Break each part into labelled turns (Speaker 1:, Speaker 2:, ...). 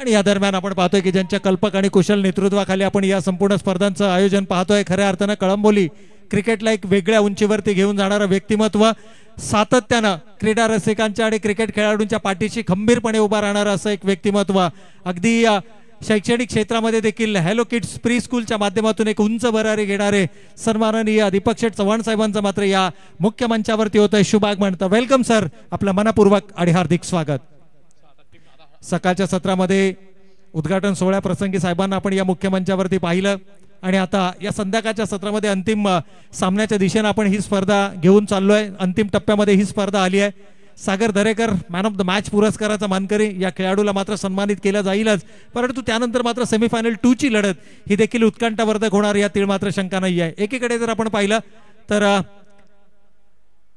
Speaker 1: आणि या दरम्यान आपण पाहतोय की ज्यांच्या कल्पक आणि कुशल नेतृत्वाखाली आपण या संपूर्ण स्पर्धांचं आयोजन पाहतोय, खऱ्या अर्थानं कळंबोली क्रिकेटला एक वेगळ्या उंचीवरती घेऊन जाणारं व्यक्तिमत्व, सातत्यानं क्रीडा रसिकांच्या आणि क्रिकेट खेळाडूंच्या पाठीशी खंबीरपणे उभा राहणारं असं एक व्यक्तिमत्व, अगदी शैक्षणिक क्षेत्रामध्ये देखील हॅलो किड्स प्री स्कूलच्या माध्यमातून एक उंच भरारी घेणारे सन्माननीय दीपक शेठ चव्हाण साहेबांचं मात्र या मुख्य मंचावरती होतंय शुभ आगमन. वेलकम सर, आपलं मनपूर्वक आणि हार्दिक स्वागत. सकाळच्या सत्रामध्ये उद्घाटन सोहळ्याप्रसंगी साहेबांना आपण या मुख्य मंचावरती पाहिलं आणि आता या संध्याकाळच्या सत्रामध्ये अंतिम सामन्याच्या दिशेने आपण ही स्पर्धा घेऊन चाललोय. अंतिम टप्प्यामध्ये ही स्पर्धा आली आहे. Sagar Darekar man of the match पुरस्काराचा मानकरी, या खेळाडूला मात्र सन्मानित केलं जाईलच, परंतु त्यानंतर मात्र सेमीफायनल 2 ची लढत ही देखील उत्कंठावर्धक होणार यातील मात्र शंका नाही आहे. एकीकडे जर आपण पाहिलं तर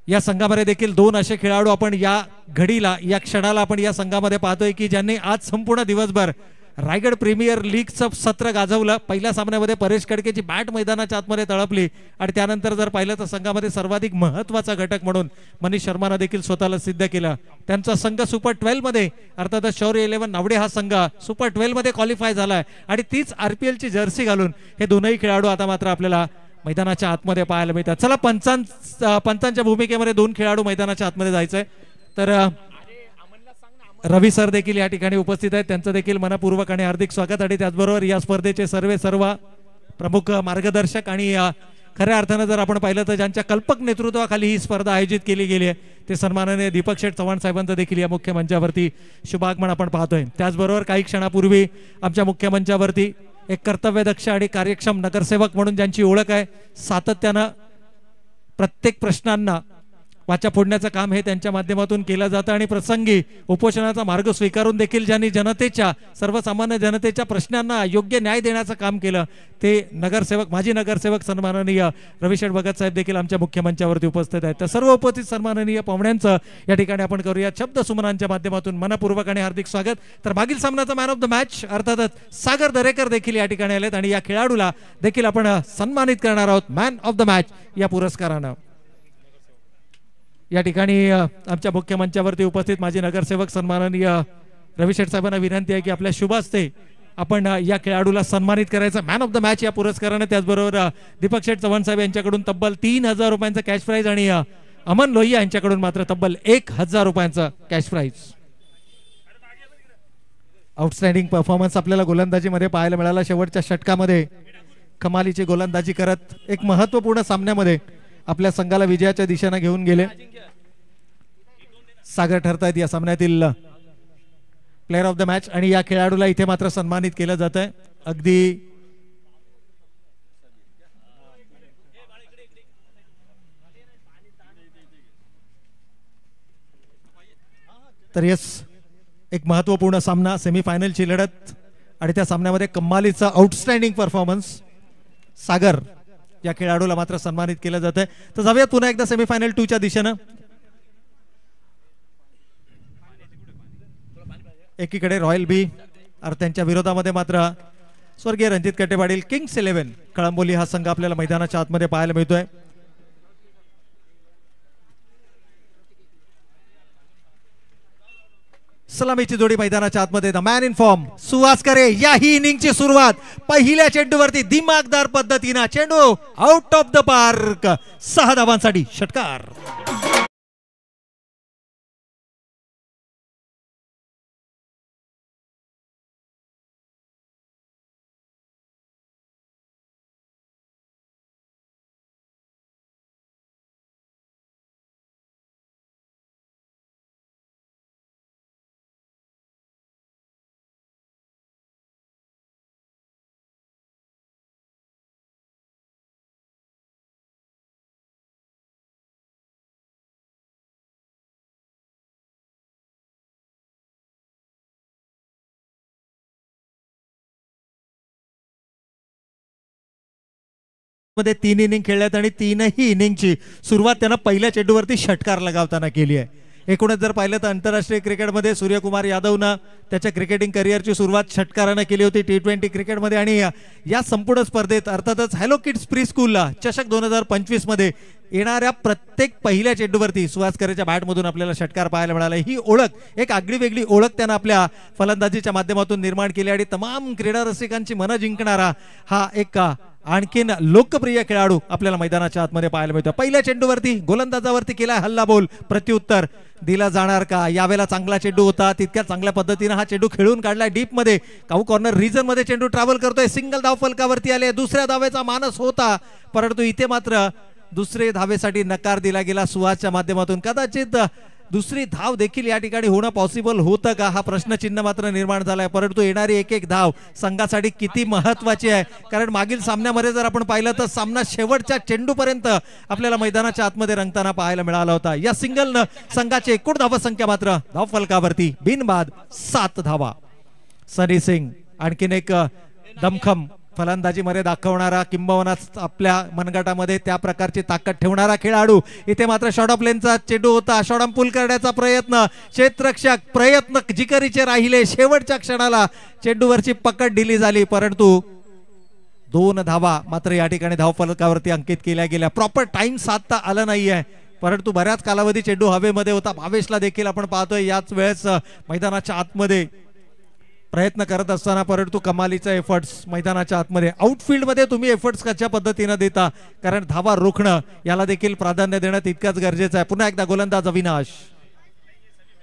Speaker 1: या संघामध्ये देखील 2 असे खेळाडू आपण या घडीला या क्षणाला आपण या संघामध्ये पाहतोय की ज्यांनी आज संपूर्ण दिवसभर रायगड प्रीमियर लीगचं सत्र गाजवलं. पहिल्या सामन्यामध्ये परेश खडकेची बॅट मैदानाच्या आतमध्ये तळपली आणि त्यानंतर जर पाहिलं तर संघामध्ये सर्वाधिक महत्त्वाचा घटक म्हणून मनीष शर्मानं देखील स्वतःला सिद्ध केलं. त्यांचा संघ सुपर 12 मध्ये अर्थातच शौर्य 11 नावडे हा संघ सुपर 12 मध्ये क्वालिफाय झालाय आणि तीच RPL ची जर्सी घालून हे दोनही खेळाडू आता मात्र आपल्याला मैदानाच्या आतमध्ये पाहायला मिळतात. चला, पंचांच्या भूमिकेमध्ये 2 खेळाडू मैदानाच्या आतमध्ये जायचंय. तर रवी सर देखील या ठिकाणी उपस्थित आहेत, त्यांचं देखील मनपूर्वक आणि हार्दिक स्वागत. आणि त्याचबरोबर या स्पर्धेचे सर्व प्रमुख मार्गदर्शक आणि खऱ्या अर्थानं जर आपण पाहिलं तर ज्यांच्या कल्पक नेतृत्वाखाली ही स्पर्धा आयोजित केली गेली आहे ते सन्माननीय दीपक शेठ चव्हाण साहेबांचं देखील या मुख्य मंचावरती शुभागमन आपण पाहतोय. त्याचबरोबर काही क्षणापूर्वी आमच्या मुख्य मंचावरती एक कर्तव्यदक्ष आणि कार्यक्षम नगरसेवक म्हणून ज्यांची ओळख आहे, सातत्यानं प्रत्येक प्रश्नांना वाचा फोडण्याचं काम हे त्यांच्या माध्यमातून केलं जातं आणि प्रसंगी उपोषणाचा मार्ग स्वीकारून देखील ज्यांनी जनतेच्या सर्वसामान्य जनतेच्या प्रश्नांना योग्य न्याय देण्याचं काम केलं ते नगरसेवक, माजी नगरसेवक सन्माननीय रविशेठ भगत साहेब देखील आमच्या मुख्य मंचावरती उपस्थित आहेत. तर सर्व उपस्थित सन्माननीय पाहुण्यांचं या ठिकाणी आपण करूया शब्द सुमनांच्या माध्यमातून मनपूर्वक आणि हार्दिक स्वागत. तर मागील सामन्याचा मॅन ऑफ द मॅच अर्थातच सागर दरेकर देखील या ठिकाणी आलेत आणि या खेळाडूला देखील आपण सन्मानित करणार आहोत मॅन ऑफ द मॅच या पुरस्कारानं. या ठिकाणी आमच्या मुख्य मंचावरती उपस्थित माजी नगरसेवक सन्माननीय रविशेठ साहेबांना विनंती आहे की आपल्या शुभ हस्ते आपण या खेळाडूला सन्मानित करायचं मॅन ऑफ द मॅच या पुरस्काराने. त्याचबरोबर दीपक शेठ चव्हाण साहेब यांच्याकडून तब्बल 3000 रुपयांचं कॅश प्राइज आणि अमन लोहिया यांच्याकडून मात्र तब्बल 1000 रुपयांचं कॅश प्राइज. आउटस्टँडिंग परफॉर्मन्स आपल्याला गोलंदाजीमध्ये पाहायला मिळाला. शेवटच्या षटकामध्ये कमालीची गोलंदाजी करत एक महत्त्वपूर्ण सामन्यामध्ये आपल्या संघाला विजयाच्या दिशेने घेऊन गेले सागर ठरतायत या सामन्यातील प्लेयर ऑफ द मॅच आणि या खेळाडूला इथे मात्र सन्मानित केलं जात आहे. अगदी तर यस, एक महत्त्वपूर्ण सामना, सेमीफायनलची लढत आणि त्या सामन्यामध्ये कमालीचा आउटस्टँडिंग परफॉर्मन्स सागर या खेळाडूला मात्र सन्मानित केलं जात आहे. तर जाऊयात पुन्हा एकदा सेमीफायनल 2 च्या दिशेनं. एकीकडे रॉयल बी त्यांच्या विरोधामध्ये मात्र स्वर्गीय रणजित कटेपाटील किंग्स 11 कळंबोली हा संघ आपल्याला मैदानाच्या आतमध्ये पाहायला मिळतोय. सलामीची जोडी मैदानाच्या आतमध्ये the man in form Suhas करे. याही इनिंगची सुरुवात पहिल्या चेंडूवरती दिमागदार पद्धतीने चेंडू आउट ऑफ द पार्क, 6 धावांसाठी षटकार. मध्ये 3 इनिंग खेळल्यात आणि 3ही इनिंगची सुरुवात त्यांना पहिल्या चेंडूवरती षटकार लगावताना केली आहे. एकूणच जर पाहिलं तर आंतरराष्ट्रीय क्रिकेटमध्ये सूर्यकुमार यादवनं त्याच्या क्रिकेटिंग करिअरची सुरुवात षटकारानं केली होती T20 क्रिकेटमध्ये आणि या संपूर्ण स्पर्धेत अर्थातच हॅलो किड्स प्री स्कूल चषक 2025 मध्ये येणाऱ्या प्रत्येक पहिल्या चेंडूवरती सुहासकरच्या बॅटमधून आपल्याला षटकार पाहायला मिळाला। ही ओळख एक आगळी वेगळी ओळख त्यानं आपल्या फलंदाजीच्या माध्यमातून निर्माण केली आणि तमाम क्रीडा रसिकांची मनं जिंकणारा हा एक आणखीन लोकप्रिय खेळाडू आपल्याला मैदानाच्या आतमध्ये पाहायला मिळतो। पहिल्या चेंडूवरती गोलंदाजावरती केलाय हल्ला बोल, प्रत्युत्तर दिला जाणार का? यावेळेला चांगला चेंडू होता, तितक्या चांगल्या पद्धतीने हा चेंडू खेळून काढलाय डीप मध्ये, काऊ कॉर्नर रिजन मध्ये चेंडू ट्रॅव्हल करतोय, सिंगल धाव फलकावरती आले, दुसऱ्या धावेचा मानस होता परंतु इथे मात्र दुसरे धावेसाठी नकार दिला गेला सुहासच्या माध्यमातून। कदाचित दुसरी धाव देखील या ठिकाणी होणं पॉसिबल होतं का हा प्रश्नचिन्ह मात्र निर्माण झालाय, परंतु येणारी एक एक धाव संघासाठी किती महत्वाची आहे, कारण मागील सामन्यामध्ये जर आपण पाहिलं तर सामना शेवटच्या चेंडूपर्यंत आपल्याला मैदानाच्या आतमध्ये रंगताना पाहायला मिळाला होता। या सिंगलनं संघाची एकूण धावसंख्या मात्र धाव फलकावरती बिनबाद 7 धावा। सनी सिंग आणखीन एक दमखम फलंदाजीमध्ये दाखवणारा, किंबहुना आपल्या मनगटामध्ये त्या प्रकारची ताकद ठेवणारा खेळाडू। इथे मात्र शॉर्ट ऑफ लेनचा चेंडू होता, शॉर्ट ऑन पुल करण्याचा प्रयत्न, क्षेत्ररक्षक प्रयत्न जिकरीचे राहिले, शेवटच्या क्षणाला चेंडूवरची पकड दिली झाली परंतु 2 धावा मात्र या ठिकाणी धाव फलकावरती अंकित केल्या गेल्या। प्रॉपर टाइम साधता आला नाहीये परंतु बऱ्याच कालावधी चेंडू हवेमध्ये होता। भावेशला देखील आपण पाहतोय याच वेळेस मैदानाच्या आतमध्ये प्रयत्न करत असताना परंतु कमालीचा एफर्ट्स मैदानाच्या आतमध्ये। आउटफील्ड मध्ये तुम्ही एफर्ट्स कशा पद्धतीने देता, कारण धावा रोखणं याला देखील प्राधान्य देणं तितकंच गरजेचं आहे। पुन्हा एकदा गोलंदाज अविनाश,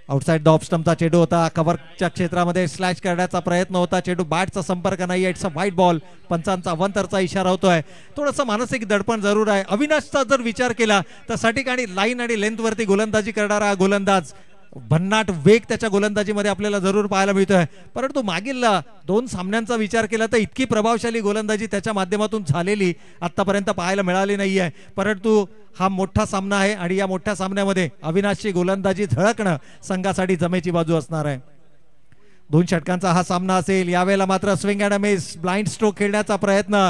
Speaker 1: आउटसाइड द ऑफ स्टंपचा चेंडू होता, कव्हरच्या क्षेत्रामध्ये स्लॅश करण्याचा प्रयत्न होता, चेंडू बॅटचा संपर्क नाही, इट्स अ व्हाईट बॉल, पंचांचा अवंतरचा इशारा होतोय। थोडंसं मानसिक दडपण जरूर आहे। अविनाशचा जर विचार केला तर साठी ठिकाणी लाईन आणि लेंथ वरती गोलंदाजी करणारा गोलंदाज, भन्नाट वेग त्याच्या गोलंदाजीमध्ये आपल्याला जरूर पाहायला मिळतोय परंतु मागील 2 सामन्यांचा विचार केला तर इतकी प्रभावशाली गोलंदाजी त्याच्या माध्यमातून झालेली आतापर्यंत पाहायला मिळाली नाहीये। परंतु हा मोठा सामना आहे आणि या मोठ्या सामन्यामध्ये अविनाशची गोलंदाजी झळकणं संघासाठी जमेची बाजू असणार आहे। 2 षटकांचा हा सामना असेल। यावेळेला मात्र swing and miss, blind stroke खेळण्याचा प्रयत्न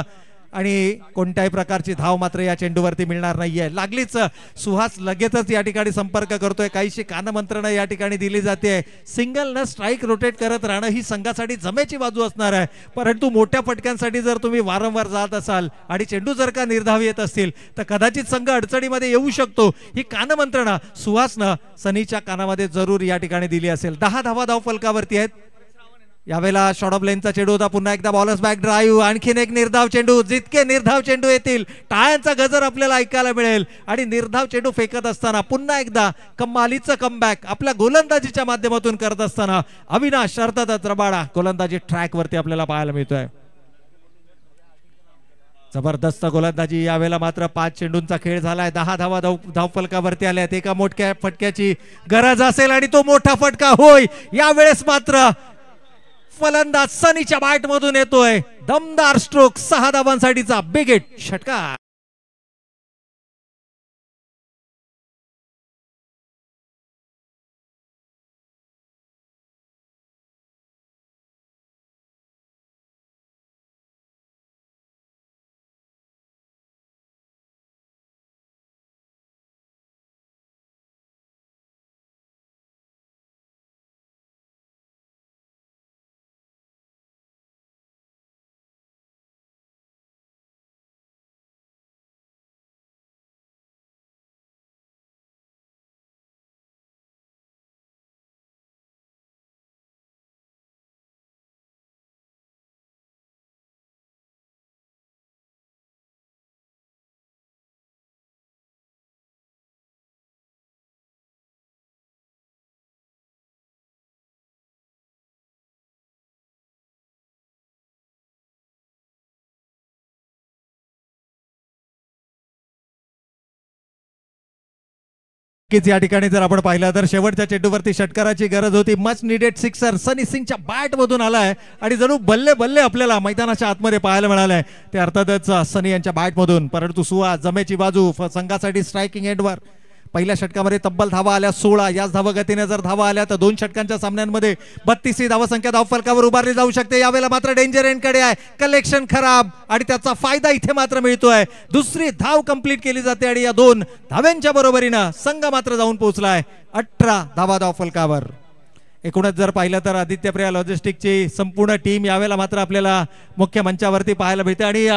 Speaker 1: आणि कोणत्याही प्रकारची धाव मात्र या चेंडूवरती मिळणार नाहीये। लागलीच सुहास लगेचच या ठिकाणी संपर्क करतोय, काहीशी कानमंत्रणा या ठिकाणी दिली जाते। सिंगल न स्ट्राइक रोटेट करत राहणं ही संघासाठी जमेची बाजू असणार आहे परंतु मोठ्या फटक्यांसाठी जर तुम्ही वारंवार जात असाल आणि चेंडू जर का निर्धाव येत असतील तर कदाचित संघ अडचणीमध्ये येऊ शकतो। ही कानमंत्रणा सुहासनं सनीच्या कानामध्ये जरूर या ठिकाणी दिली असेल। 10 धावा धाव फलकावरती आहेत। यावेळेला शॉर्ट ऑफ लेनचा चेंडू होता, पुन्हा एकदा बॉलर्स बॅक ड्राईव्ह, आणखीन एक निर्धाव चेंडू। जितके निर्धाव चेंडू येतील टाळ्यांचा गजर आपल्याला ऐकायला मिळेल आणि निर्धाव चेंडू फेकत असताना पुन्हा एकदा कमालीचं कमबॅक आपल्या गोलंदाजीच्या माध्यमातून करत असताना अविनाश अर्थातच रबाडा गोलंदाजी ट्रॅक वरती आपल्याला पाहायला मिळतोय। जबरदस्त गोलंदाजी। यावेळेला मात्र 5 चेंडूंचा खेळ झालाय, 10 धावा धाव फलकावरती आल्यात। एका मोठ्या फटक्याची गरज असेल आणि तो मोठा फटका होय। यावेळेस मात्र फलंदाज सनीच्या बॅट मधून येतोय, दमदार स्ट्रोक, 6 धावांसाठीचा बिग हिट षटकार। या ठिकाणी जर आपण पाहिलं तर शेवटच्या चेंडूवरती षटकाराची गरज होती। मच नीडेड सिक्सर सनी सिंगच्या बॅट मधून आलाय आणि जणू बल्ले बल्ले आपल्याला मैदानाच्या आतमध्ये पाहायला मिळालंय ते अर्थातच सनी यांच्या बॅट मधून। परंतु सुहास जमेची बाजू संघासाठी स्ट्रायकिंग एंडवर पहिल्या षटकामध्ये तब्बल धावा आल्या 16. याच धावगतीने जर धावा आल्या तर 2 षटकांच्या सामन्यांमध्ये 32 धावसंख्या धावफलकावर उभारली जाऊ शकते. यावेळेला मात्र डेंजर एंडकडे आहे, कलेक्शन खराब आणि त्याचा फायदा इथे मात्र मिळतोय. दुसरी धाव कंप्लीट केली जाते आणि या 2 धाव्यांच्या बरोबरीनं संघ मात्र जाऊन पोहोचलाय 18 धावा धावफलकावर. एकूणच जर पाहिलं तर आदित्यप्रिया लॉजिस्टिकची संपूर्ण टीम यावेळेला मात्र आपल्याला मुख्य मंचावरती पाहायला मिळते आणि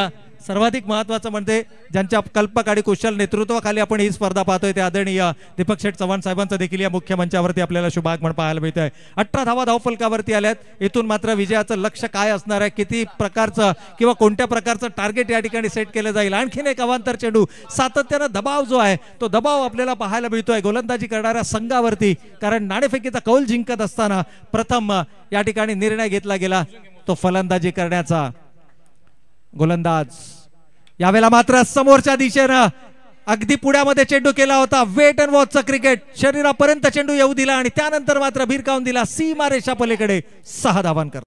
Speaker 1: सर्वाधिक महत्त्वाचं म्हणजे ज्यांच्या कल्पक आणि कुशल नेतृत्वाखाली आपण ही स्पर्धा पाहतोय ते आदरणीय दीपक शेठ चव्हाण साहेबांचं देखील या मुख्य मंचावरती आपल्याला शुभागमन पाहायला मिळतंय. 18 धावा धावफलकावरती आल्यात. इथून मात्र विजयाचं लक्ष्य काय असणार आहे, किती प्रकारचं किंवा कोणत्या प्रकारचं टार्गेट या ठिकाणी सेट केलं जाईल. आणखीन एक अवांतर चेंडू, सातत्यानं दबाव जो आहे तो दबाव आपल्याला पाहायला मिळतोय गोलंदाजी करणाऱ्या संघावरती, कारण नाणेफेकीचा कौल जिंकत असताना प्रथम या ठिकाणी निर्णय घेतला गेला तो फलंदाजी करण्याचा. गोलंदाज यावेळेला मात्र समोरच्या दिशेनं अगदी पुढ्यामध्ये चेंडू केला होता. वेट अँड वॉचचं क्रिकेट, शरीरापर्यंत चेंडू येऊ दिला आणि त्यानंतर मात्र भिरकावून दिला सीमारेषा पलीकडे. 6 धावांकर.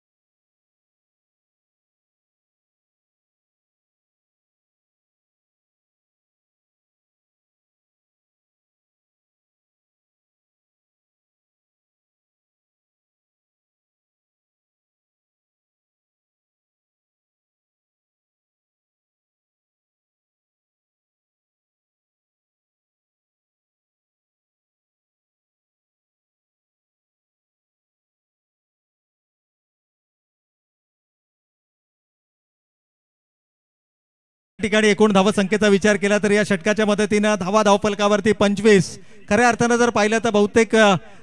Speaker 1: ठिकाणी एकूण धावसंख्येचा विचार केला तर या षटकाच्या मदतीनं धावा धावफलकावरती 25. खऱ्या अर्थानं जर पाहिलं तर बहुतेक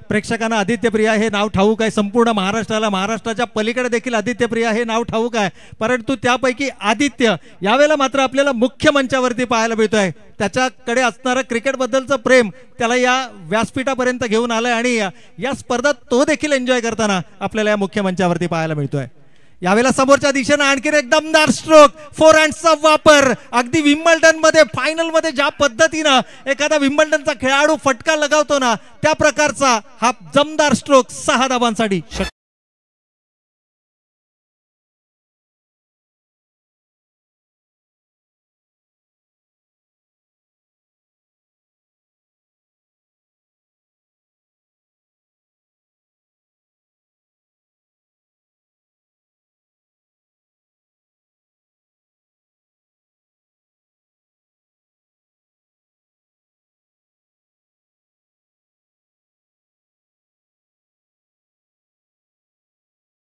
Speaker 1: प्रेक्षकांना आदित्यप्रिया हे नाव ठाऊक आहे. संपूर्ण महाराष्ट्राला, महाराष्ट्राच्या पलीकडे देखील आदित्यप्रिया हे नाव ठाऊक आहे. परंतु त्यापैकी आदित्य यावेळेला मात्र आपल्याला मुख्य मंचावरती पाहायला मिळतोय. त्याच्याकडे असणारं क्रिकेटबद्दलचं प्रेम त्याला या व्यासपीठापर्यंत घेऊन आलंय आणि या स्पर्धेत तो देखील एन्जॉय करताना आपल्याला या मुख्य मंचावरती पाहायला मिळतोय. यावेळेला समोरच्या दिशेनं आणखीन एक दमदार स्ट्रोक, फोरहँडचा वापर. अगदी विम्बल्डन मध्ये फायनल मध्ये ज्या पद्धतीनं एखादा विम्बल्डनचा खेळाडू फटका लगावतो ना त्या प्रकारचा हा दमदार स्ट्रोक 6 धावांसाठी.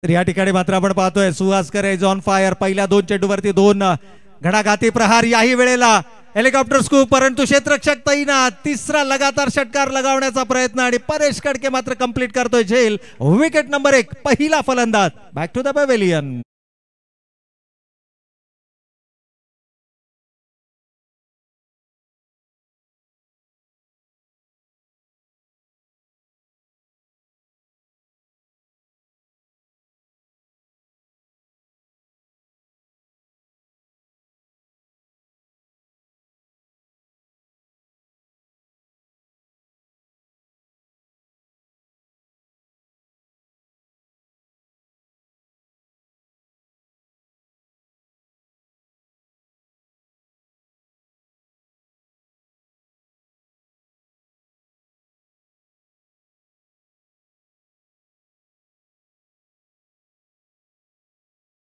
Speaker 1: तर या ठिकाणी मात्र आपण पाहतोय सुहासकर इज ऑन फायर. पहिल्या 2 चेंडूवरती 2 घडाघाती प्रहार. याही वेळेला हेलिकॉप्टर स्कूप, परंतु क्षेत्ररक्षक तैनात. तिसरा लगातार षटकार लगावण्याचा प्रयत्न आणि परेश कडके मात्र कंप्लीट करतोय झेल. विकेट नंबर 1, पहिला फलंदाज. Back to the pavilion.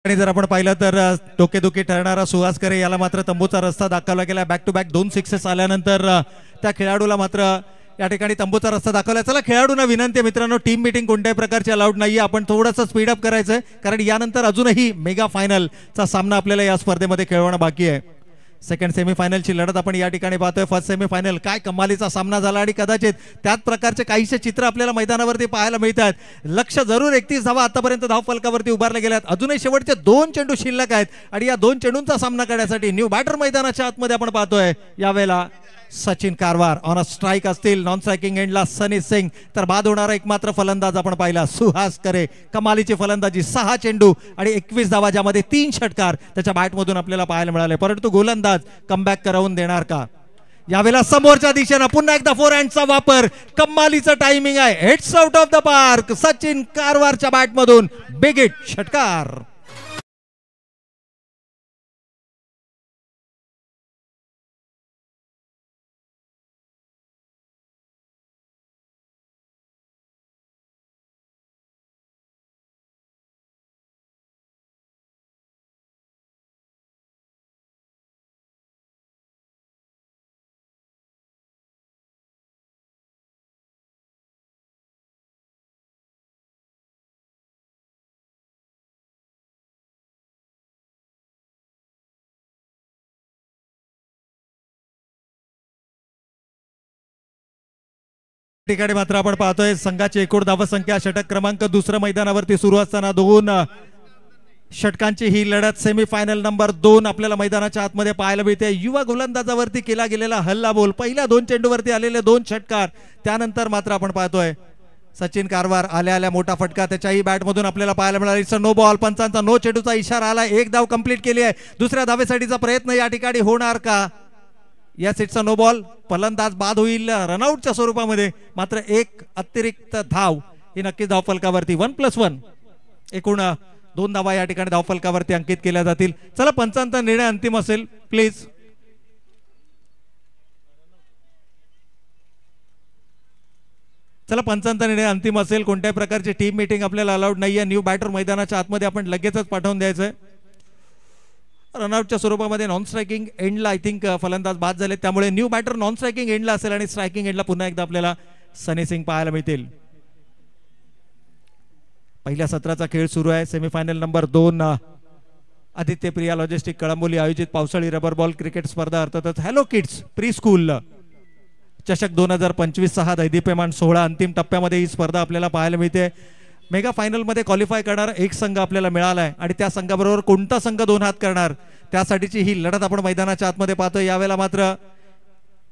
Speaker 1: आणि जर आपण पाहिलं तर डोकेदुखी ठरणारा सुहासकर याला मात्र तंबूचा रस्ता दाखवला गेला. बॅक टू बॅक 2 सिक्सेस आल्यानंतर त्या खेळाडूला मात्र या ठिकाणी तंबूचा रस्ता दाखवला. चला खेळाडूंना विनंती आहे मित्रांनो, टीम मीटिंग कोणत्याही प्रकारची अलाउड नाहीये. आपण थोडंसं स्पीडअप करायचंय कारण यानंतर अजूनही मेगा फायनलचा सामना आपल्याला या स्पर्धेमध्ये खेळवणं बाकी आहे. सेकंड सेमीफायनलची लढत आपण या ठिकाणी पाहतोय. फर्स्ट सेमीफायनल काय कमालीचा सामना झाला आणि कदाचित त्याच प्रकारचे काहीसे चित्र आपल्याला मैदानावरती पाहायला मिळतात. लक्ष जरूर 31 धावा आतापर्यंत धावफलकावरती उभारल्या गेल्यात. अजूनही शेवटचे 2 चेंडू शिल्लक आहेत आणि या 2 चेंडूंचा सामना करण्यासाठी न्यू बॅटर मैदानाच्या आतमध्ये आपण पाहतोय. यावेळेला Sachin Karwar on a strike असतील. नॉन स्ट्रायकिंग एंडला सनी सिंग, तर बाद होणारा एकमात्र फलंदाज आपण पाहिला सुहास करे. कमालीची फलंदाजी, 6 चेंडू आणि 21 धावा, ज्यामध्ये 3 षटकार त्याच्या बॅटमधून आपल्याला पाहायला मिळाले. परंतु गोलंदाज कमबॅक करवून देणार का? यावेळेला समोरच्या दिशेनं पुन्हा एकदा फोरहँडचा वापर. कमालीचं टायमिंग आहे. Hits out of the park. Sachin कारवारच्या बॅटमधून बिग हिट, षटकार. ठिकाणी मात्र आपण पाहतोय संघाची एकूण धावसंख्या षटक क्रमांक दुसऱ्या मैदानावरती सुरू असताना 2 षटकांची ही लढत सेमीफायनल नंबर 2 आपल्याला मैदानाच्या आतमध्ये पाहायला मिळते। युवा गोलंदाजावरती केला गेलेला हल्ला बोल, पहिल्या 2 चेंडूवरती आलेले 2 षटकार, त्यानंतर मात्र आपण पाहतोय सचिन कारवार आल्या मोठा फटका त्याच्याही बॅटमधून आपल्याला पाहायला मिळाला। इट्स नो बॉल, पंचांचा नो चेंडूचा इशारा आला। एक धाव कंप्लीट केली आहे, दुसऱ्या धावेसाठीचा प्रयत्न या ठिकाणी होणार का? यस, इट्स नो बॉल, फलंदाज बाद होईल रनआउटच्या स्वरूपामध्ये, मात्र एक अतिरिक्त धाव ही नक्कीच धावफलकावरती 1+1 एकूण 2 धावा या ठिकाणी धावफलकावरती अंकित केल्या जातील। चला, पंचांचा निर्णय अंतिम असेल प्लीज। चला, पंचांचा निर्णय अंतिम असेल। कोणत्याही प्रकारची टीम मीटिंग आपल्याला अलाउड नाहीये। न्यू बॅटर मैदानाच्या आतमध्ये आपण लगेचच पाठवून द्यायचंय। रनआउटच्या स्वरूपामध्ये नॉन स्ट्रायकिंग एंडला आय थिंक फलंदाज बाद झाले, त्यामुळे न्यू बॅटर नॉन स्ट्रायकिंग एंडला असेल आणि स्ट्रायकिंग एंडला पुन्हा एकदा आपल्याला सनी सिंग पाहायला मिळतील। पहिल्या सत्राचा खेळ सुरू आहे। Semifinal number 2 Aditya Priya logistic Kalamboli आयोजित पावसाळी रबर बॉल क्रिकेट स्पर्धा अर्थातच हॅलो किड्स प्री स्कूल चषक 2025 दैदीप्यमान 16 अंतिम टप्प्यामध्ये ही स्पर्धा आपल्याला पाहायला मिळते। मेगा फायनल मध्ये क्वालिफाय करणारा एक संघ आपल्याला मिळाला आहे आणि त्या संघाबरोबर कोणता संघ 2 हात करणार त्यासाठीची ही लढत आपण मैदानाच्या आतमध्ये पाहतोय। यावेळेला मात्र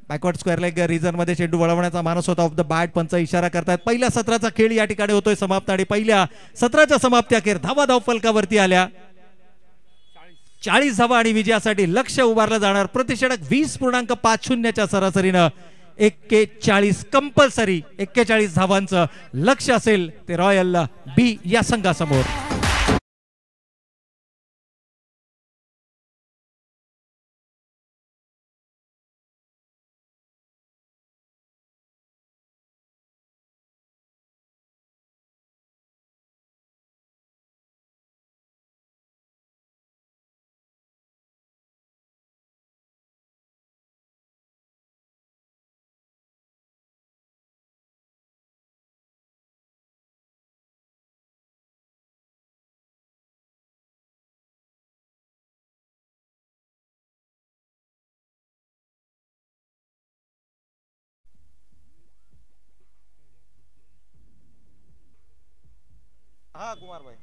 Speaker 1: बॅकवर्ड स्क्वेअर लेग रिजन मध्ये चेंडू वळवण्याचा मानस होता। ऑफ द बॅट पंच इशारा करतायत। पहिल्या सत्राचा खेळ या ठिकाणी होतोय समाप्त आणि पहिल्या सत्राच्या समाप्ती अखेर धावा फलकावरती आल्या। 40 धावा आणि विजयासाठी लक्ष उभारलं जाणार। प्रतिषेधक 20.50च्या सरासरीनं 41 कंपल्सरी 41 धावांचं लक्ष असेल ते रॉयल बी या संघासमोर। हाँ कुमार भाई,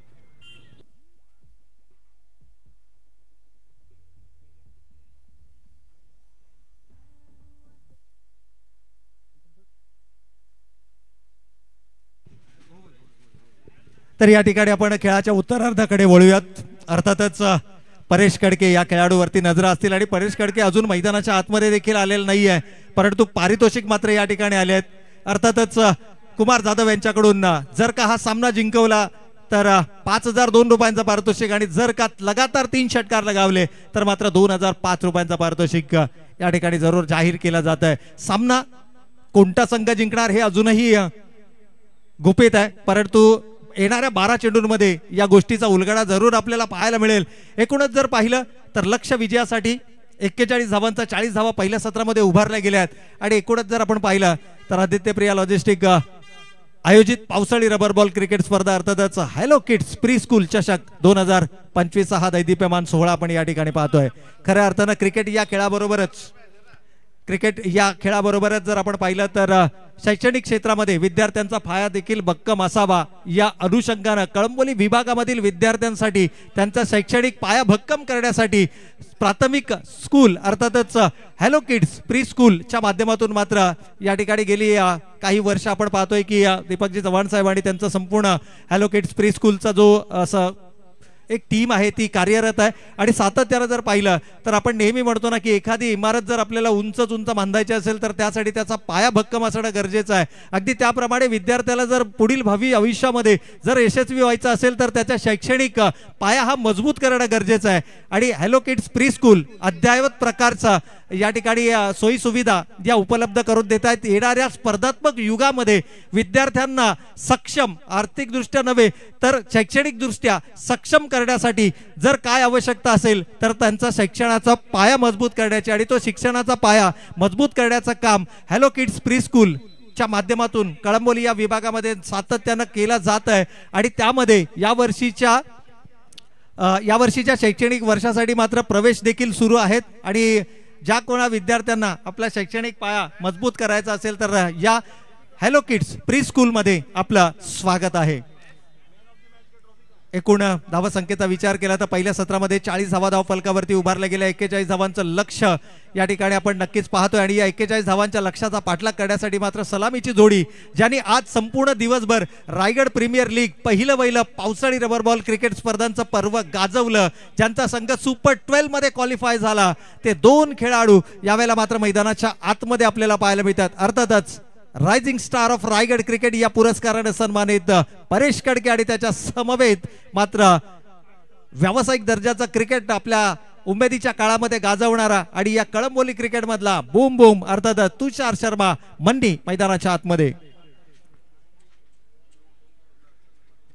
Speaker 1: तर या ठिकाणी आपण खेळाच्या उत्तरार्धाकडे वळूयात। अर्थातच परेश कडके या खेळाडूवरती नजरा असतील आणि परेश कडके अजून मैदानाच्या आतमध्ये देखील आलेला नाहीये, परंतु पारितोषिक मात्र या ठिकाणी आले आहेत। अर्थातच कुमार जाधव यांच्याकडून जर का हा सामना जिंकवला तर 5002 रुपयांचं पारितोषिक आणि जर का लगातार 3 षटकार लगावले तर मात्र 2005 रुपयांचं पारितोषिक या ठिकाणी जरूर जाहीर केला जात आहे। सामना कोणता संघ जिंकणार हे अजूनही गुपित आहे, परंतु येणाऱ्या 12 चेंडूंमध्ये या गोष्टीचा उलगडा जरूर आपल्याला पाहायला मिळेल। एकूणच जर पाहिलं तर लक्ष विजयासाठी 41 धावांचा 40 धावा पहिल्या सत्रामध्ये उभारल्या गेल्या आहेत आणि एकूणच जर आपण पाहिलं तर आदित्य प्रिया लॉजिस्टिक आयोजित पावसाळी रबर बॉल क्रिकेट स्पर्धा अर्थातच हॅलो किड्स प्री स्कूल चषक 2025 दैदीप्यमान 16 आपण या ठिकाणी पाहतोय। खऱ्या अर्थानं क्रिकेट या खेळाबरोबरच जर आपण पाहिलं तर शैक्षणिक क्षेत्रामध्ये विद्यार्थ्यांचा पाया देखील भक्कम असावा या अनुषंगाने कळंबोली विभागामधील विद्यार्थ्यांसाठी त्यांचा शैक्षणिक पाया भक्कम करण्यासाठी प्राथमिक स्कूल अर्थातच हॅलो किड्स प्री स्कूलच्या माध्यमातून मात्र या ठिकाणी गेली काही वर्ष आपण पाहतोय की दीपकजी चव्हाण साहेब आणि त्यांचा संपूर्ण हॅलो किड्स प्री स्कूलचा जो असं एक टीम आहे ती कार्यरत आहे आणि सातत्याने जर पाहिलं तर आपण नेहमी म्हणतो ना की एखादी इमारत जर आपल्याला उंच बांधायची असेल तर त्यासाठी त्याचा पाया भक्कम असणं गरजेचं आहे। अगदी त्याप्रमाणे विद्यार्थ्याला जर पुढील भावी आयुष्यामध्ये जर यशस्वी व्हायचं असेल तर त्याचा शैक्षणिक पाया हा मजबूत करणं गरजेचं आहे आणि हॅलो किड्स प्री स्कूल अद्ययावत प्रकारचा या ठिकाणी सोयी सुविधा या उपलब्ध करून देत आहेत। येणाऱ्या स्पर्धात्मक युगामध्ये विद्यार्थ्यांना सक्षम आर्थिक दृष्ट्या नव्हे तर शैक्षणिक दृष्ट्या सक्षम करण्यासाठी जर काय आवश्यकता असेल तर त्यांचा शिक्षणाचा पाया मजबूत करण्याची आणि तो शिक्षणाचा पाया मजबूत करण्याचं काम हॅलो किड्स प्री स्कूल च्या माध्यमातून कळंबोली या विभागामध्ये सातत्याने केला जात आहे आणि त्यामध्ये या वर्षीच्या शैक्षणिक वर्षासाठी मात्र प्रवेश देखील सुरू आहेत आणि ज्या कोणा विद्यार्थ्यांना आपला शैक्षणिक पाया मजबूत करायचा असेल तर या हॅलो किड्स प्री स्कूल मध्ये आपलं स्वागत आहे। एकूण धावसंख्येचा विचार केला तर पहिल्या सत्रामध्ये 40 धावा धाव फलकावरती उभारल्या गेल्या। 41 धावांचं लक्ष या ठिकाणी आपण नक्कीच पाहतोय आणि या 41 धावांच्या लक्ष्याचा पाठलाग करण्यासाठी मात्र सलामीची जोडी ज्यांनी आज संपूर्ण दिवसभर रायगड प्रीमियर लीग पहिलं पावसाळी रबर बॉल क्रिकेट स्पर्धांचं पर्व गाजवलं, ज्यांचा संघ सुपर 12 मध्ये क्वालिफाय झाला, ते दोन खेळाडू यावेळेला मात्र मैदानाच्या आतमध्ये आपल्याला पाहायला मिळतात। अर्थातच rising star of Raigad cricket या पुरस्काराने सन्मानित परेश कडके आणि त्याच्या समवेत मात्र व्यावसायिक दर्जाचं क्रिकेट आपल्या उमेदीच्या काळामध्ये गाजवणारा आणि या कळंबोली क्रिकेट मधला बूम बूम अर्थात तुषार शर्मा मन्नी मैदानाच्या आतमध्ये।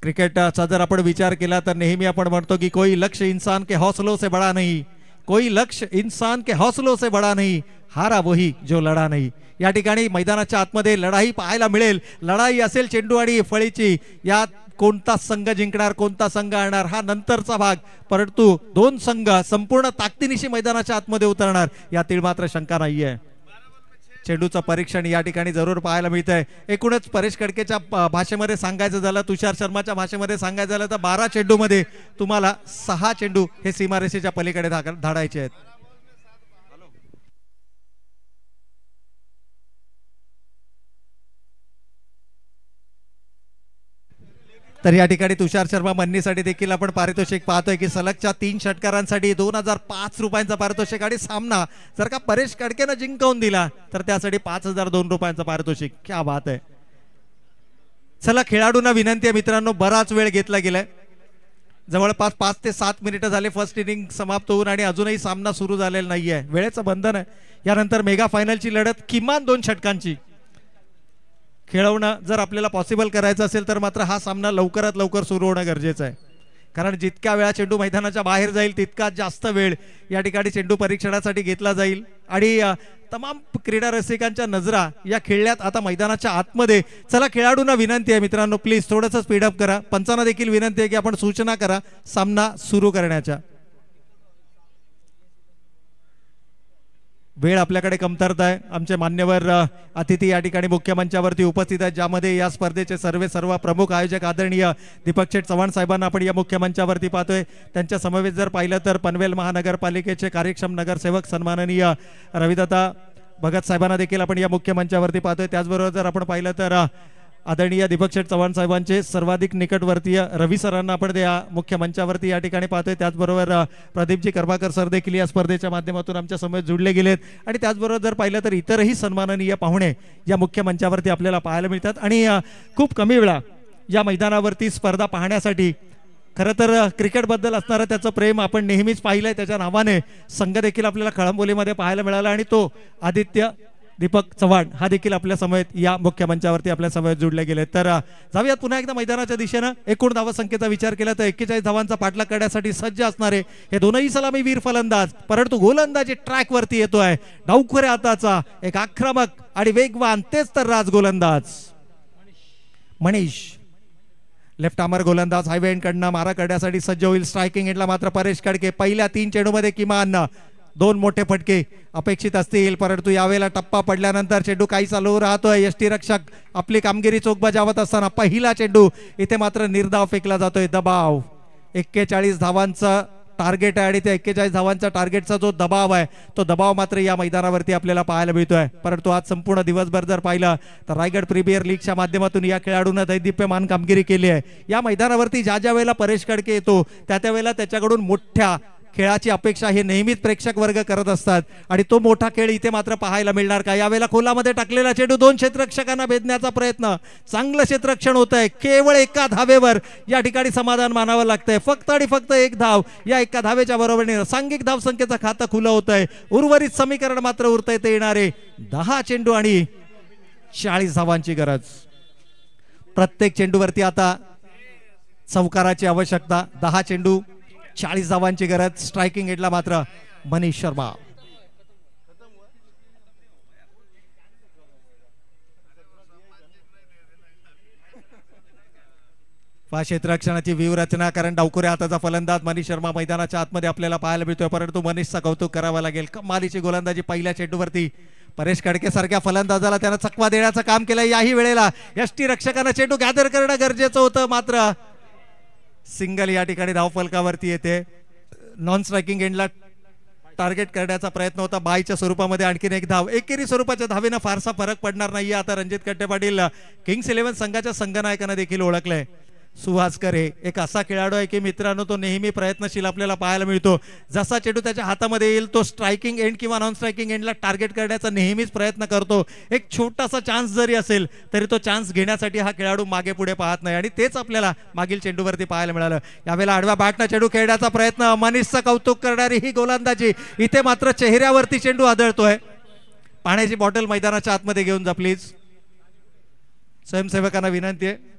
Speaker 1: क्रिकेटचा जर आपण विचार केला तर नेहमी आपण म्हणतो की कोई लक्ष्य इंसान के हौसलों से बड़ा नहीं, कोई लक्ष्य इंसान के हौसलों से बड़ा नहीं, हारा वही जो लढा नहीं। या ठिकाणी मैदानाच्या आतमध्ये लढाई पाहायला मिळेल। लढाई असेल चेंडू आणि फळीची, यात कोणता संघ जिंकणार कोणता संघ आणणार हा नंतरचा भाग, परंतु दोन संघ संपूर्ण ताकदीनिशी मैदानाच्या आतमध्ये उतरणार यातील मात्र शंका नाहीये। चेंडूचं परीक्षण या ठिकाणी जरूर पाहायला मिळतंय। एकूणच परेश कडकेच्या भाषेमध्ये सांगायचं झालं, तुषार शर्माच्या भाषेमध्ये सांगायचं झालं तर 12 चेंडूमध्ये तुम्हाला 6 चेंडू हे सीमारेषेच्या पलीकडे धाडायचे आहेत। तर या ठिकाणी तुषार शर्मा मन्नीसाठी देखील आपण पारितोषिक पाहतोय की सलगच्या 3 षटकारांसाठी 2005 रुपयांचा पारितोषिक आणि सामना जर का परेश कडकेनं जिंकवून दिला तर त्यासाठी 5002 रुपयांचं पारितोषिक। क्या बात आहे। चला खेळाडूंना विनंती आहे मित्रांनो, बराच वेळ घेतला गेलाय, जवळपास 5 ते 7 मिनिटं झाले फर्स्ट इनिंग समाप्त होऊन आणि अजूनही सामना सुरू झालेला नाहीये। वेळेचं बंधन आहे। यानंतर मेगा फायनलची लढत किमान 2 षटकांची खेळवणं जर आपल्याला पॉसिबल करायचं असेल तर मात्र हा सामना लवकरात लवकर सुरू होणं गरजेचं आहे, कारण जितक्या वेळा चेंडू मैदानाच्या बाहेर जाईल तितका जास्त वेळ या ठिकाणी चेंडू परीक्षणासाठी घेतला जाईल आणि तमाम क्रीडा रसिकांच्या नजरा या खेळण्यात आता मैदानाच्या आतमध्ये। चला खेळाडूंना विनंती आहे मित्रांनो, प्लीज थोडंसं स्पीडअप करा। पंचांना देखील विनंती आहे की आपण सूचना करा सामना सुरू करण्याच्या। वेळ आपल्याकडे कमतरता आहे। आमचे मान्यवर अतिथी या ठिकाणी मुख्य मंचावरती उपस्थित आहेत, ज्यामध्ये या स्पर्धेचे सर्व प्रमुख आयोजक आदरणीय दीपक शेठ चव्हाण साहेबांना आपण या मुख्य मंचावरती पाहतोय। त्यांच्या समवेत जर पाहिलं तर पनवेल महानगरपालिकेचे कार्यक्षम नगरसेवक सन्माननीय रविदादा भगत साहेबांना देखील आपण या मुख्य मंचावरती पाहतोय। त्याचबरोबर जर आपण पाहिलं तर आदरणीय दीपक शेठ चव्हाण साहेबांचे सर्वाधिक निकटवर्तीय रवी सरांना आपण या मुख्य मंचावरती या ठिकाणी पाहतोय। त्याचबरोबर प्रदीपजी करभाकर सर देखील या स्पर्धेच्या माध्यमातून आमच्या समोर जुळले गेलेत आणि त्याचबरोबर जर पाहिलं तर इतरही सन्माननीय पाहुणे या मुख्य मंचावरती आपल्याला पाहायला मिळतात आणि खूप कमी वेळा या मैदानावरती स्पर्धा पाहण्यासाठी खरं तर क्रिकेटबद्दल असणारं त्याचं प्रेम आपण नेहमीच पाहिलंय। त्याच्या नावाने संघ देखील आपल्याला कळंबोलीमध्ये पाहायला मिळाला आणि तो आदित्य दीपक चव्हाण हा देखील आपल्या समवेत या मुख्य मंचावरती आपल्या समवेत जुळले गेले। तर जाऊयात पुन्हा एकदा मैदानाच्या दिशेनं। एकूण धावसंख्येचा विचार केला तर 41 धावांचा पाठलाग करण्यासाठी सज्ज असणारे हे दोनही सलामीवीर फलंदाज, परंतु गोलंदाजी ट्रॅक वरती येतोय डावखुऱ्या हाताचा एक आक्रमक आणि वेगवान, तेच तर राज गोलंदाज मनीष। लेफ्ट आर्मर गोलंदाज हायवे एंडकडनं मारा करण्यासाठी सज्ज होईल। स्ट्रायकिंग एंडला मात्र परेश कडके पहिल्या 3 चेंडूमध्ये किमान 2 मोठे फटके अपेक्षित असतील, परंतु यावेळेला टप्पा पडल्यानंतर चेंडू काही चालू राहतोय। यष्टीरक्षक आपली कामगिरी चोख बजावत असताना पहिला चेंडू इथे मात्र निर्धाव फेकला जातोय। दबाव 41 धावांचा टार्गेट आहे आणि त्या 41 धावांचा टार्गेटचा जो दबाव आहे तो दबाव मात्र या मैदानावरती आपल्याला पाहायला मिळतोय। परंतु आज संपूर्ण दिवसभर जर पाहिलं तर रायगड प्रीमियर लीगच्या माध्यमातून या खेळाडूंना दैदिप्यमान कामगिरी केली आहे। या मैदानावरती ज्या वेळेला परेश कडके येतो त्या वेळेला त्याच्याकडून मोठ्या खेळाची अपेक्षा हे नेहमीच प्रेक्षक वर्ग करत असतात आणि तो मोठा खेळ इथे मात्र पाहायला मिळणार का? यावेळेला खोलामध्ये टाकलेला चेंडू 2 क्षेत्ररक्षकांना भेदण्याचा प्रयत्न, चांगलं क्षेत्ररक्षण होत आहे। केवळ एका धावेवर या ठिकाणी समाधान मानावं लागतंय। फक्त आणि फक्त 1 धाव, या एका धावेच्या बरोबरीने सांघिक धावसंख्येचं खातं खुलं होत आहे। उर्वरित समीकरण मात्र उरतंय ते येणारे 10 चेंडू आणि 40 धावांची गरज। प्रत्येक चेंडूवरती आता चौकाराची आवश्यकता। 10 चेंडू 40 धावांची गरज। स्ट्रायकिंग एंडला मात्र मनीष शर्मा। क्षेत्ररक्षणाची व्यूहरचना, कारण डावखुऱ्या हाताचा फलंदाज मनीष शर्मा मैदानाच्या आतमध्ये आपल्याला पाहायला मिळतोय, परंतु मनीषचा कौतुक करावं लागेल। कमालीची गोलंदाजी पहिल्या चेंडूवरती परेश कडके सारख्या फलंदाजाला त्यानं चकवा देण्याचं काम केलं. याही वेळेला यष्टी रक्षकानं चेंडू गॅदर करणं गरजेचं होतं, मात्र सिंगल या ठिकाणी धावफलकावरती येते. नॉन स्ट्रायकिंग एंडला टार्गेट करण्याचा प्रयत्न होता. बायच्या स्वरूपामध्ये आणखीन एक धाव. एकेरी स्वरूपाच्या धावेनं फारसा फरक पडणार नाहीये. आता रणजित कट्टे पाटील किंग्स 11 संघाच्या संघनायकांना देखील ओळखलंय. सुहास करे एक असा खेळाडू आहे की मित्रांनो तो नेहमी प्रयत्नशील आपल्याला पाहायला मिळतो. जसा चेंडू त्याच्या हातामध्ये येईल तो स्ट्रायकिंग एंड किंवा नॉन स्ट्रायकिंग एंडला टार्गेट करण्याचा नेहमीच प्रयत्न करतो. एक छोटासा चान्स जरी असेल तरी तो चान्स घेण्यासाठी हा खेळाडू मागे पुढे पाहत नाही आणि तेच आपल्याला मागील चेंडूवरती पाहायला मिळालं. यावेळेला आडव्या बॅटनं चेंडू खेळण्याचा प्रयत्न. मनीषचं कौतुक करणारी ही गोलंदाजी. इथे मात्र चेहऱ्यावरती चेंडू आदळतोय. पाण्याची बॉटल मैदानाच्या आतमध्ये घेऊन जा प्लीज. स्वयंसेवकांना विनंती आहे.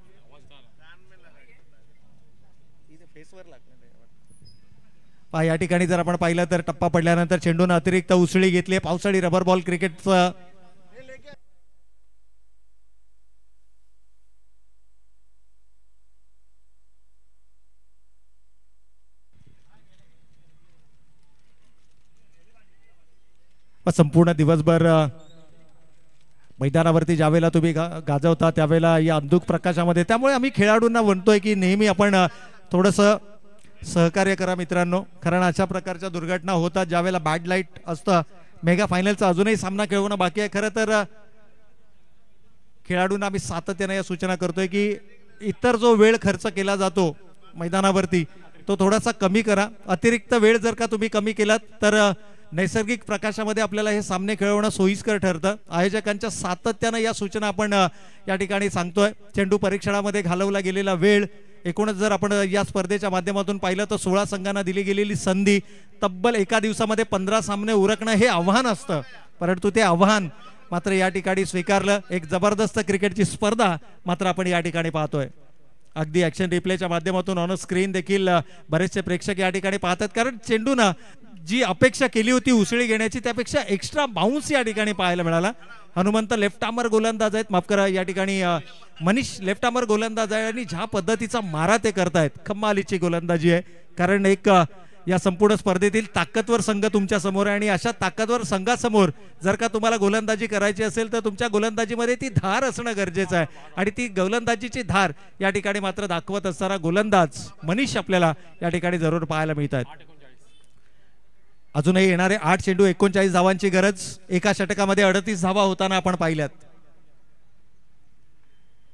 Speaker 1: या ठिकाणी जर आपण पाहिलं तर टप्पा पडल्यानंतर चेंडून अतिरिक्त उसळी घेतली. पावसाळी रबर बॉल क्रिकेटचं संपूर्ण दिवसभर मैदानावरती ज्यावेळेला तुम्ही गाजवता त्यावेळेला या अंधुक प्रकाशामध्ये, त्यामुळे आम्ही खेळाडूंना म्हणतोय की नेहमी आपण थोडंसं सहकार्य करा मित्रांनो, कारण अशा प्रकारच्या दुर्घटना होतात ज्यावेळेला बॅड लाईट असतं. मेगा फायनलचा अजूनही सामना खेळवणं बाकी आहे. खरं तर खेळाडूंना आम्ही सातत्याने या सूचना करतोय की इतर जो वेळ खर्च केला जातो मैदानावरती तो थोडासा कमी करा. अतिरिक्त वेळ जर का तुम्ही कमी केलात तर नैसर्गिक प्रकाशामध्ये आपल्याला हे सामने खेळवणं सोयीस्कर ठरतं. आयोजकांच्या सातत्यानं या सूचना आपण या ठिकाणी सांगतोय. चेंडू परीक्षणामध्ये घालवला गेलेला वेळ, एकूणच जर आपण या स्पर्धेच्या माध्यमातून पाहिलं तर 16 संघांना दिली गेलेली संधी, तब्बल एका दिवसामध्ये 15 सामने उरकणं हे आव्हान असतं, परंतु ते आव्हान मात्र या ठिकाणी स्वीकारलं. एक जबरदस्त क्रिकेटची स्पर्धा मात्र आपण या ठिकाणी पाहतोय. अगदी ऍक्शन रिप्लेच्या माध्यमातून ऑन स्क्रीन देखील बरेचसे प्रेक्षक या ठिकाणी पाहतात, कारण चेंडूनं जी अपेक्षा केली होती उसळी घेण्याची त्यापेक्षा एक्स्ट्रा बाउन्स या ठिकाणी पाहायला मिळाला. हनुमंत लेफ्ट आर्मर गोलंदाज आहेत, माफ करा या ठिकाणी मनीष लेफ्ट आर्मर गोलंदाज आहे आणि ज्या पद्धतीचा मारा ते करतायत कमालीची गोलंदाजी आहे. कारण एक या संपूर्ण स्पर्धेतील ताकदवर संघ तुमच्या समोर आहे आणि अशा ताकदवर संघासमोर जर का तुम्हाला गोलंदाजी करायची असेल तर तुमच्या गोलंदाजीमध्ये ती धार असणं गरजेचं आहे आणि ती गोलंदाजीची धार या ठिकाणी मात्र दाखवत असताना गोलंदाज मनीष आपल्याला या ठिकाणी जरूर पाहायला मिळतात. अजूनही येणारे 8 चेंडू 39 धावांची गरज. एका षटकामध्ये 38 धावा होताना आपण पाहिल्यात.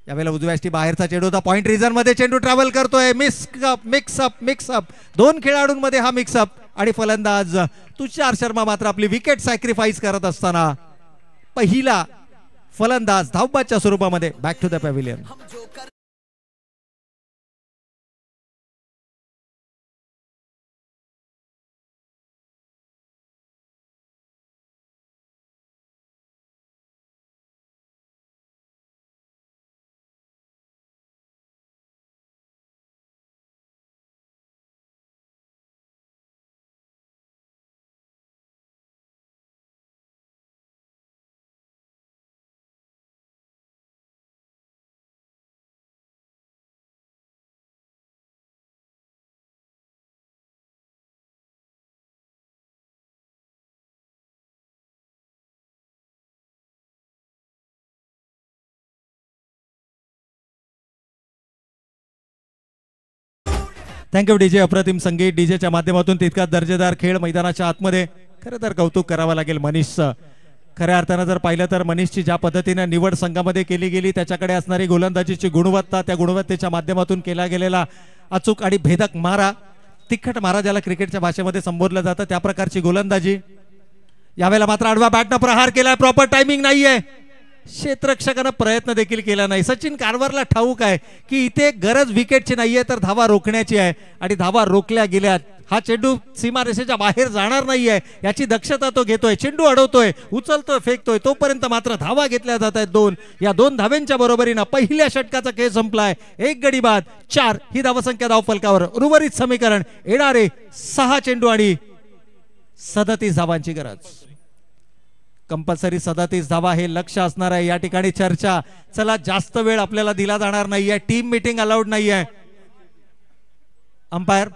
Speaker 1: यावेळेला उजव्या यष्टी बाहेरचा चेंडू होता. पॉइंट रिजन मध्ये चेंडू ट्रॅव्हल करतोय. मिक्सअप दोन खेळाडूंमध्ये हा मिक्सअप आणि फलंदाज तुषार शर्मा मात्र आपली विकेट सॅक्रिफाईस करत असताना पहिला फलंदाज धावबादच्या स्वरूपामध्ये back to the pavilion. Thank you DJ. अप्रतिम संगीत डीजेच्या माध्यमातून तितका दर्जेदार खेळ मैदानाच्या आतमध्ये. खरं तर कौतुक करावं लागेल मनीषचं. खऱ्या अर्थानं जर पाहिलं तर मनीषची ज्या पद्धतीने निवड संघामध्ये केली गेली त्याच्याकडे असणारी गोलंदाजीची गुणवत्ता, त्या गुणवत्तेच्या माध्यमातून केला गेलेला अचूक आणि भेदक मारा, तिखट मारा ज्याला क्रिकेटच्या भाषेमध्ये संबोधलं जातं, त्या प्रकारची गोलंदाजी. यावेळेला मात्र आडवा बॅटनं प्रहार केलाय. प्रॉपर टायमिंग नाहीये. क्षेत्ररक्षकानं प्रयत्न देखील केला नाही. सचिन कारवारला ठाऊक आहे की इथे गरज विकेटची नाहीये तर धावा रोखण्याची आहे आणि धावा रोखल्या गेल्यात. हा चेंडू सीमारेषेच्या बाहेर जाणार नाहीये याची दक्षता तो घेतोय. चेंडू अडवतोय, उचलतोय, फेकतोय, तोपर्यंत मात्र धावा घेतल्या जात आहेत 2. या 2 धाव्यांच्या बरोबरीनं पहिल्या षटकाचा खेळ संपलाय. 1 गडी बाद 4 ही धावसंख्या धावफलकावर. उर्वरित समीकरण येणारे 6 चेंडू आणि 37 धावांची गरज. कंपल्सरी 37 धावा हे लक्ष असणार आहे. या ठिकाणी चर्चा, चला जास्त वेळ आपल्याला दिला जाणार नाहीये. टीम मीटिंग अलाउड नाहीये. Umpire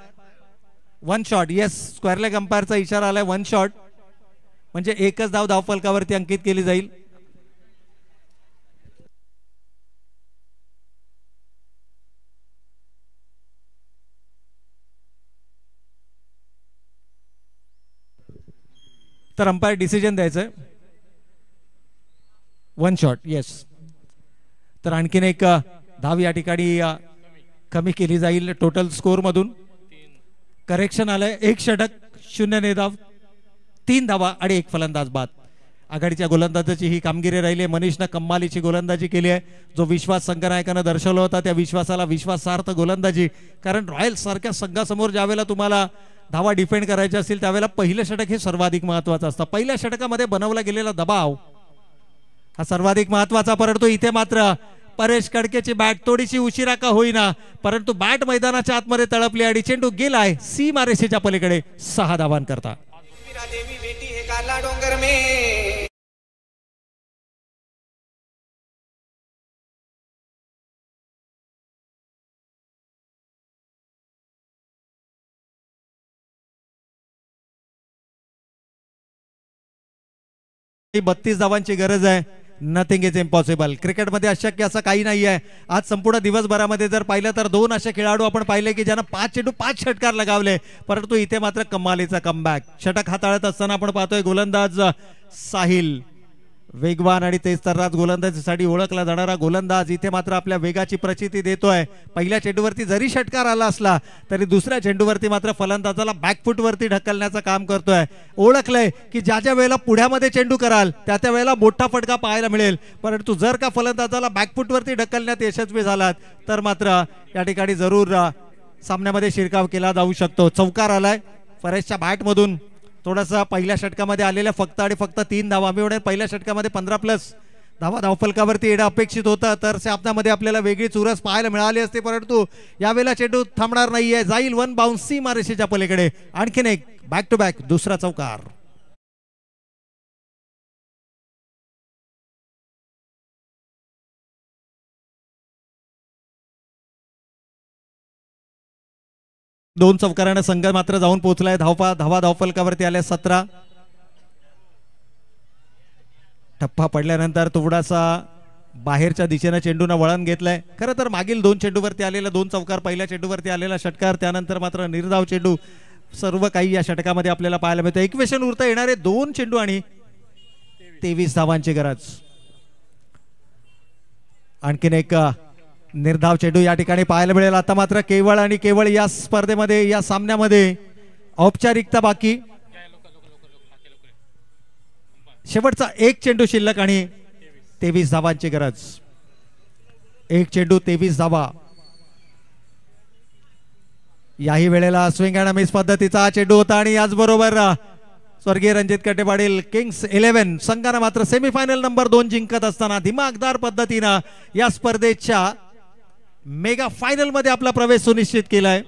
Speaker 1: 1 shot. Yes, square leg अंपायरचा इशारा आलाय 1 शॉट. म्हणजे एकच धाव धावफलकावरती अंकित केली जाईल. तर अंपायर डिसिजन द्यायचं. One shot. येस. तर आणखीन एक धाव या ठिकाणी कमी केली जाईल टोटल स्कोर मधून. करेक्शन आलंय. एक षटक 0 निर्धाव 3 धावा आणि एक फलंदाज बाद. आघाडीच्या गोलंदाजाची ही कामगिरी राहिली. मनीषनं कमालीची गोलंदाजी केली आहे. जो विश्वास संघनायकानं दर्शवला होता त्या विश्वासाला विश्वासार्थ गोलंदाजी. कारण रॉयल्स सारख्या संघासमोर ज्यावेळेला तुम्हाला धावा डिफेंड करायचे असतील त्यावेळेला पहिलं षटक हे सर्वाधिक महत्वाचं असतं. पहिल्या षटकामध्ये बनवला गेलेला दबाव हा सर्वाधिक महत्वाचा. परंतु इथे मात्र परेश कडकेची बॅट थोडीशी उशिरा का होईना परंतु बॅट मैदानाच्या आतमध्ये तळपली आणि चेंडू गेलाय सीमारेषेच्या पलीकडे 6 धावांकरता. ही 32 धावांची गरज आहे. Nothing is impossible. क्रिकेटमध्ये अशक्य असं काही नाही आहे. आज संपूर्ण दिवसभरामध्ये जर पाहिलं तर 2 असे खेळाडू आपण पाहिले की ज्यांना 5 चेंडू 5 षटकार लगावले. परंतु इथे मात्र कमालीचा कमबॅक. षटक हाताळत असताना आपण पाहतोय गोलंदाज साहिल वेगवान आणि तेज तर्राज गोलंदाजीसाठी ओळखला जाणारा गोलंदाज इथे मात्र आपल्या वेगाची प्रचिती देतोय. पहिल्या चेंडूवरती जरी षटकार आला असला तरी दुसऱ्या चेंडूवरती मात्र फलंदाजाला बॅकफूट वरती ढकलण्याचं काम करतोय. ओळखलंय की ज्या ज्या वेळेला पुढ्यामध्ये चेंडू कराल त्या त्या वेळेला मोठा फटका पाहायला मिळेल. परंतु जर का फलंदाजाला बॅकफूट वरती ढकलण्यात यशस्वी झालात तर मात्र या ठिकाणी जरूर सामन्यामध्ये शिरकाव केला जाऊ शकतो. चौकार आलाय परेशच्या बॅट मधून. थोडासा पहिल्या षटकामध्ये आलेल्या फक्त 3 धावा. आम्ही एवढ्या पहिल्या षटकामध्ये 15+ धावा धावफलकावरती येणं अपेक्षित होतं. तर सामन्यामध्ये आपल्याला वेगळी चुरस पाहायला मिळाली असते. परंतु यावेळेला चेंडू थांबणार नाहीये. जाईल 1 बाउन्स सीमारेषेच्या पलीकडे. आणखीन एक बॅक टू बॅक दुसरा चौकार. दोन चौकाराने संघ मात्र जाऊन पोहोचलाय. धावा धावफलकावरती आल्या 17. टप्पा पडल्यानंतर थोडासा बाहेरच्या दिशेने चेंडूने वळण घेतलंय. खरं तर मागील 2 चेंडूवरती आलेला 2 चौकार, पहिल्या चेंडूवरती आलेला षटकार, त्यानंतर मात्र निर्धाव चेंडू, सर्व काही या षटकामध्ये आपल्याला पाहायला मिळतं. इक्वेशन उरता येणारे 2 चेंडू आणि 23 धावांची गरज. आणखीन एक निर्धाव चेंडू या ठिकाणी पाहायला मिळेल. आता मात्र केवळ आणि केवळ या स्पर्धेमध्ये या सामन्यामध्ये औपचारिकता बाकी. शेवटचा 1 चेंडू शिल्लक आणि 23 धावांची गरज. 1 चेंडू 23 धावा. याही वेळेला स्विंग अँड मिस पद्धतीचा हा चेंडू होता आणि याचबरोबर स्वर्गीय रणजित कटे पाटील किंग्स 11 संघाने मात्र सेमीफायनल नंबर 2 जिंकत असताना दिमागदार पद्धतीने या स्पर्धेच्या मेगा फायनल मध्ये आपला प्रवेश सुनिश्चित केलाय.